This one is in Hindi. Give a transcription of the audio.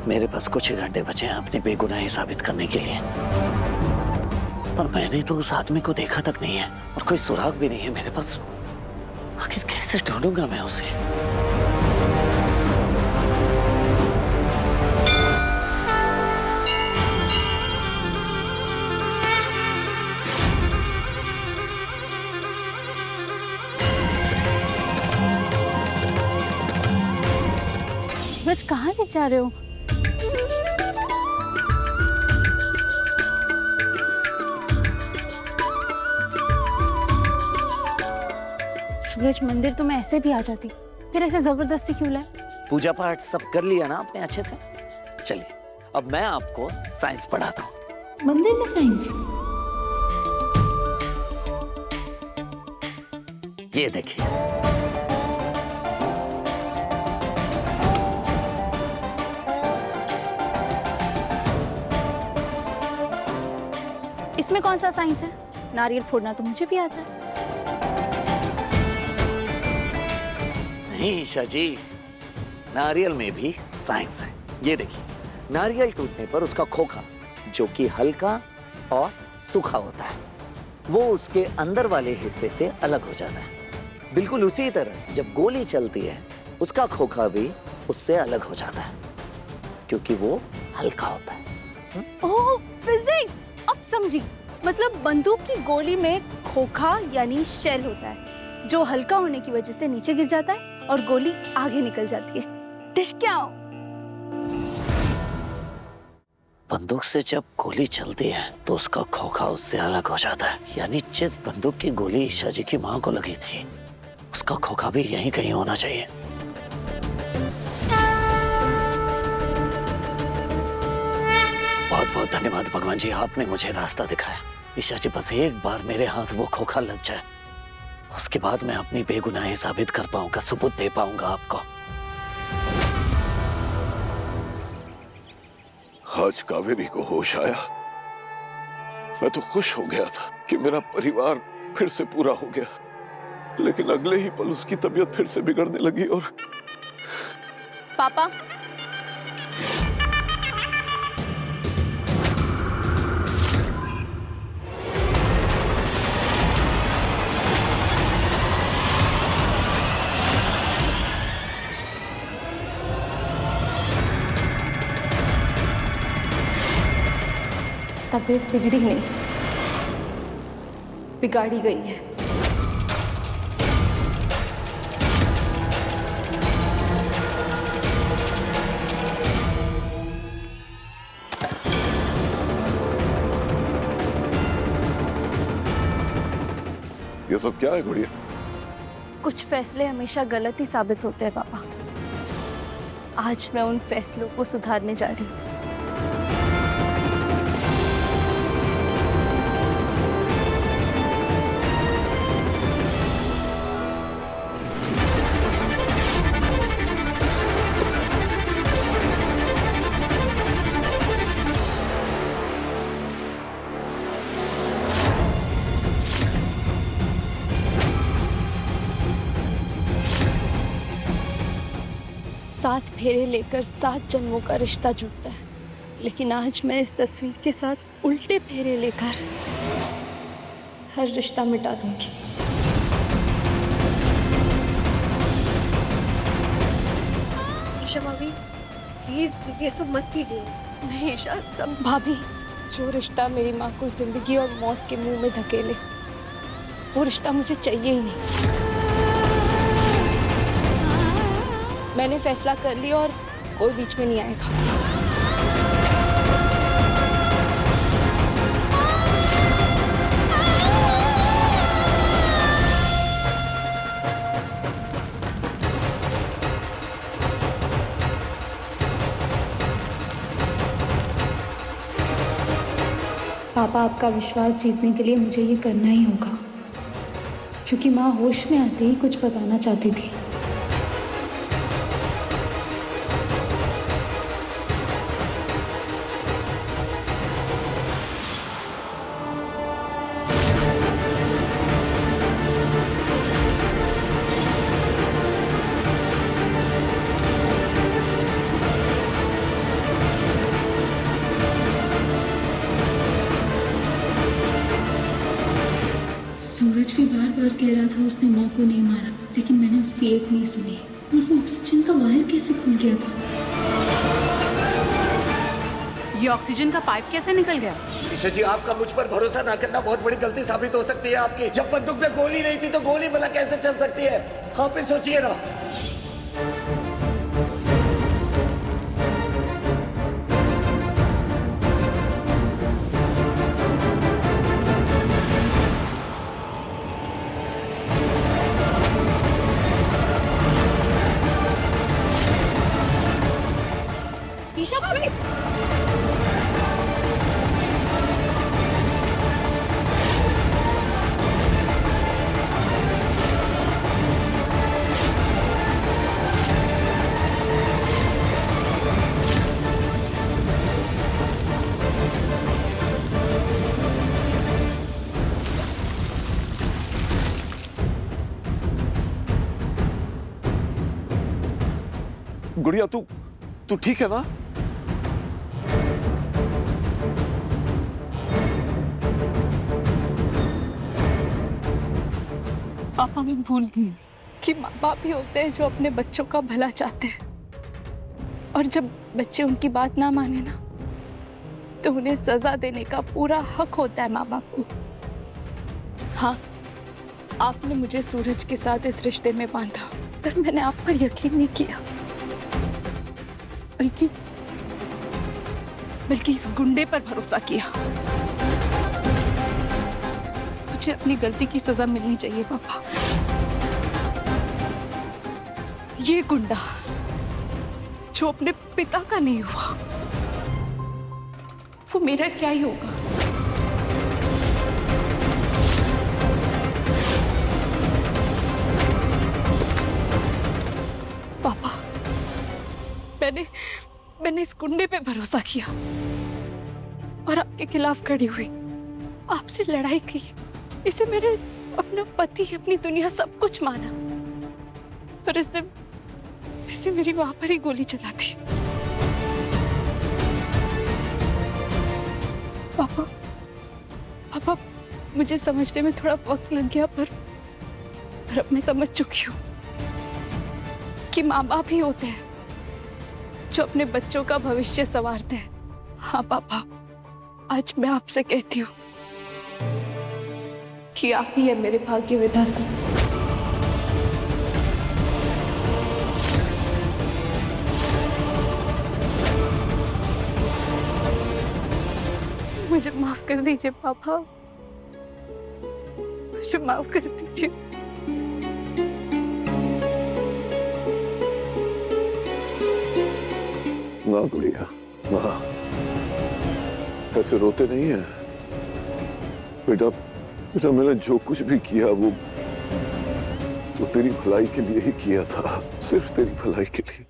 मेरे पास कुछ ही घंटे बचे हैं अपनी बेगुनाही साबित करने के लिए, पर मैंने तो उस आदमी को देखा तक नहीं है और कोई सुराग भी नहीं है मेरे पास। आखिर कैसे ढूंढूंगा मैं उसे? सूरज, कहाँ ले जा रहे हो? सूरज, मंदिर तो मैं ऐसे भी आ जाती, फिर ऐसे जबरदस्ती क्यों लाए? पूजा पाठ सब कर लिया ना आपने अच्छे से? चलिए अब मैं आपको साइंस पढ़ाता हूँ। मंदिर में साइंस? ये देखिए, इसमें कौन सा साइंस है? नारियल फोड़ना तो मुझे भी आता है। नहीं ईशा जी, नारियल में भी साइंस है। ये देखिए, नारियल टूटने पर उसका खोखा, जो कि हल्का और सूखा होता है, वो उसके अंदर वाले हिस्से से अलग हो जाता है। बिल्कुल उसी तरह जब गोली चलती है, उसका खोखा भी उससे अलग हो जाता है, क्योंकि वो हल्का होता है। ओह, फिजिक्स! अब समझी। मतलब बंदूक की गोली में खोखा यानी शेल होता है, जो हल्का होने की वजह से नीचे गिर जाता है और गोली आगे निकल जाती है। डिशक्याओ। बंदूक से जब गोली चलती है तो उसका खोखा उससे अलग हो जाता है, यानी जिस बंदूक की गोली ईशा जी की मां को लगी थी, उसका खोखा भी यहीं कहीं होना चाहिए। बहुत बहुत धन्यवाद भगवान जी, आपने मुझे रास्ता दिखाया। ईशा जी, बस एक बार मेरे हाथ वो खोखा लग जाए, उसके बाद मैं अपनी बेगुनाही साबित कर पाऊंगा, सबूत दे पाऊंगा आपको। आज कावेरी को होश आया। मैं तो खुश हो गया था कि मेरा परिवार फिर से पूरा हो गया, लेकिन अगले ही पल उसकी तबीयत फिर से बिगड़ने लगी। और पापा, तबीयत बिगड़ी नहीं, बिगाड़ी गई है। ये सब क्या है गुड़िया? कुछ फैसले हमेशा गलत ही साबित होते हैं पापा। आज मैं उन फैसलों को सुधारने जा रही हूँ। सात फेरे लेकर 7 जन्मों का रिश्ता जुड़ता है, लेकिन आज मैं इस तस्वीर के साथ उल्टे फेरे लेकर हर रिश्ता मिटा दूंगी। ईशा भाभी, प्लीज ये सब मत कीजिए। नहीं ईशा, सब भाभी, जो रिश्ता मेरी माँ को जिंदगी और मौत के मुंह में धकेले, वो रिश्ता मुझे चाहिए ही नहीं। मैंने फैसला कर लिया और कोई बीच में नहीं आएगा। पापा, आपका विश्वास जीतने के लिए मुझे ये करना ही होगा, क्योंकि माँ होश में आते ही कुछ बताना चाहती थी। भी बार बार कह रहा था उसने माँ को नहीं मारा, लेकिन मैंने उसकी एक नहीं सुनी। और वो ऑक्सीजन का वायर कैसे खुल गया था? ये ऑक्सीजन का पाइप कैसे निकल गया? ईशा जी, आपका मुझ पर भरोसा ना करना बहुत बड़ी गलती साबित हो सकती है आपकी। जब बंदूक में गोली नहीं थी तो गोली भला कैसे चल सकती है? आप ही सोचिए ना। ईशा भाभी, गुड़िया, तू ठीक है ना? पापा, मैं भूल गई कि माँ बाप ही होते हैं जो अपने बच्चों का भला चाहते हैं, और जब बच्चे उनकी बात ना माने ना, तो उन्हें सजा देने का पूरा हक होता है माँ बाप को। हाँ, आपने मुझे सूरज के साथ इस रिश्ते में बांधा, पर मैंने आप पर यकीन नहीं किया, बल्कि इस गुंडे पर भरोसा किया। मुझे अपनी गलती की सजा मिलनी चाहिए पापा। ये गुंडा जो अपने पिता का नहीं हुआ, वो मेरा क्या ही होगा? पापा, मैंने इस गुंडे पे भरोसा किया और आपके खिलाफ खड़ी हुई, आपसे लड़ाई की। इसे मैंने अपना पति, अपनी दुनिया, सब कुछ माना, पर इसने मेरी मां पर ही गोली चला दी। पापा, मुझे समझने में थोड़ा वक्त लग गया, पर अब मैं समझ चुकी हूँ कि माँ बाप ही होते हैं जो अपने बच्चों का भविष्य संवारते हैं। हाँ पापा, आज मैं आपसे कहती हूँ कि आप ही है मेरे भाग्य विधाता। मुझे माफ कर दीजिए पापा, मुझे माफ कर दीजिए। ना गुड़िया, ना, ऐसे रोते नहीं है बेटा। बेटा, मैंने जो कुछ भी किया वो तेरी भलाई के लिए ही किया था, सिर्फ तेरी भलाई के लिए।